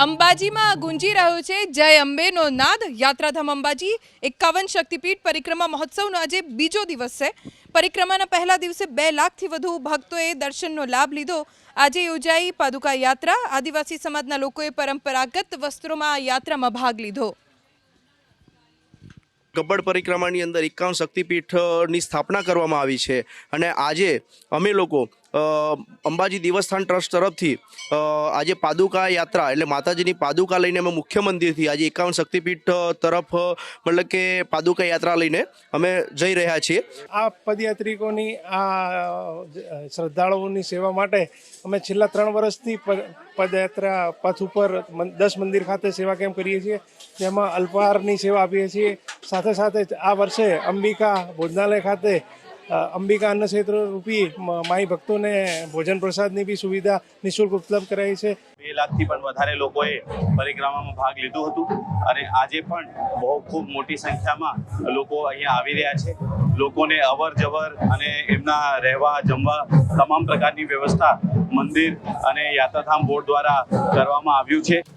અંબાજીમાં ગુંજી રહ્યો છે જય અંબેનો નાદ। યાત્રાધામ અંબાજી 51 શક્તિપીઠ પરિક્રમા મહોત્સવનો આજે બીજો દિવસ છે। પરિક્રમાના પહેલા દિવસે 2 લાખથી વધુ ભક્તોએ દર્શનનો લાભ લીધો। આજે યોજાઈ પાદુકા યાત્રા। આદિવાસી સમાજના લોકોએ પરંપરાગત વસ્ત્રોમાં આ યાત્રામાં ભાગ લીધો। ગબ્બર પરિક્રમાની અંદર 51 શક્તિપીઠની સ્થાપના કરવામાં આવી છે અને આજે અમે લોકો અંબાજી દેવસ્થાન ટ્રસ્ટ તરફથી આજે પાદુકા યાત્રા એટલે માતાજીની પાદુકા લઈને અમે મુખ્ય મંદિરથી આજે 51 શક્તિપીઠ તરફ મતલબ કે પાદુકા યાત્રા લઈને અમે જઈ રહ્યા છીએ। આ પદયાત્રિકોની આ શ્રદ્ધાળુઓની સેવા માટે અમે છેલ્લા 3 વર્ષથી પદયાત્રા પથ ઉપર 10 મંદિર ખાતે સેવા કેમ્પ કરીએ છીએ, જેમાં અલ્પાહારની સેવા આપીએ છીએ। સાથે સાથે આ વર્ષે અંબિકા ભોજનાલય ખાતે અંબિકા અન્ન ક્ષેત્ર રૂપી માઈ ભક્તોને ભોજન પ્રસાદની બી સુવિધા નિઃશુલ્ક ઉપલબ્ધ કરાઈ છે। 2 લાખથી પણ વધારે લોકોએ પરિક્રમામાં ભાગ લીધું હતું અને આજે પણ ખૂબ મોટી સંખ્યામાં લોકો અહીંયા આવી રહ્યા છે। લોકોને અવર જવર અને એમના રહેવા જમવા તમામ પ્રકારની વ્યવસ્થા મંદિર અને યાત્રાધામ બોર્ડ દ્વારા કરવામાં આવ્યું છે।